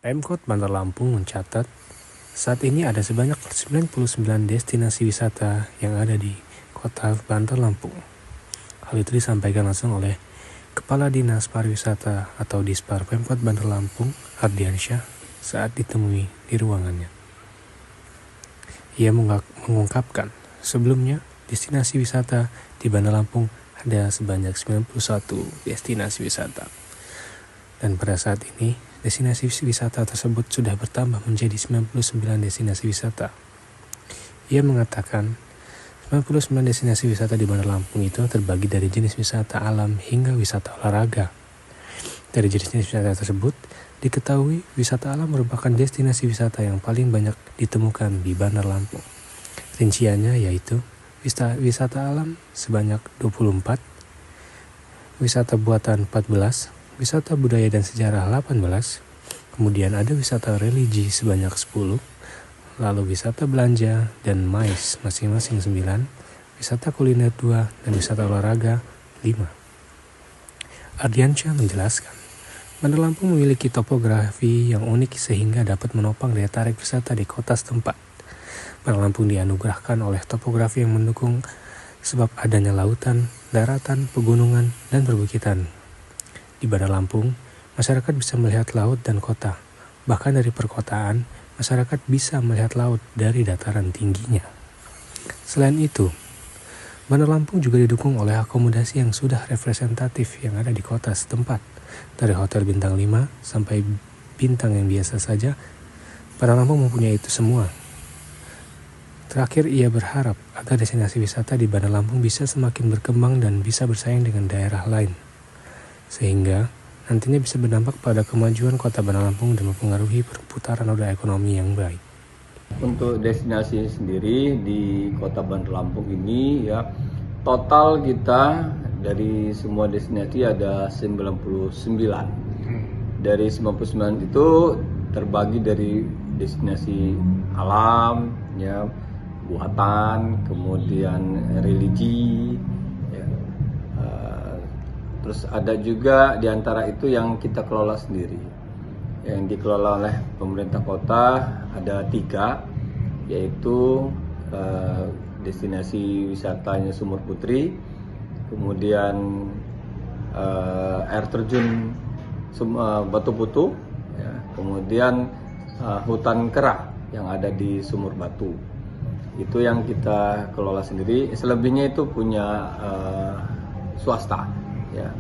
Pemkot Bandar Lampung mencatat saat ini ada sebanyak 99 destinasi wisata yang ada di kota Bandar Lampung. Hal itu disampaikan langsung oleh Kepala Dinas Pariwisata atau Dispar Pemkot Bandar Lampung, Ardiansyah, saat ditemui di ruangannya. Ia mengungkapkan sebelumnya destinasi wisata di Bandar Lampung ada sebanyak 91 destinasi wisata. Dan pada saat ini, destinasi wisata tersebut sudah bertambah menjadi 99 destinasi wisata. Ia mengatakan 99 destinasi wisata di Bandar Lampung itu terbagi dari jenis wisata alam hingga wisata olahraga. Dari jenis wisata tersebut, diketahui wisata alam merupakan destinasi wisata yang paling banyak ditemukan di Bandar Lampung. Rinciannya yaitu wisata alam sebanyak 24, wisata buatan 14, wisata budaya dan sejarah 18, kemudian ada wisata religi sebanyak 10, lalu wisata belanja dan mais masing-masing 9, wisata kuliner 2, dan wisata olahraga 5. Ardiansyah menjelaskan, Bandar Lampung memiliki topografi yang unik sehingga dapat menopang daya tarik wisata di kota setempat. Bandar Lampung dianugerahkan oleh topografi yang mendukung sebab adanya lautan, daratan, pegunungan, dan perbukitan. Di Bandar Lampung, masyarakat bisa melihat laut dan kota. Bahkan dari perkotaan, masyarakat bisa melihat laut dari dataran tingginya. Selain itu, Bandar Lampung juga didukung oleh akomodasi yang sudah representatif yang ada di kota setempat. Dari hotel bintang 5 sampai bintang yang biasa saja, Bandar Lampung mempunyai itu semua. Terakhir, ia berharap agar destinasi wisata di Bandar Lampung bisa semakin berkembang dan bisa bersaing dengan daerah lain, sehingga nantinya bisa berdampak pada kemajuan kota Bandar Lampung dan mempengaruhi perputaran roda ekonomi yang baik. Untuk destinasi sendiri di kota Bandar Lampung ini ya, total kita dari semua destinasi ada 99. Dari 99 itu terbagi dari destinasi alam, ya, buatan, kemudian religi, ya. Terus ada juga di antara itu yang kita kelola sendiri. Yang dikelola oleh pemerintah kota ada 3, yaitu destinasi wisatanya Sumur Putri, kemudian air terjun Batu Putu, ya, kemudian hutan kera yang ada di Sumur Batu. Itu yang kita kelola sendiri. Selebihnya itu punya swasta, ya.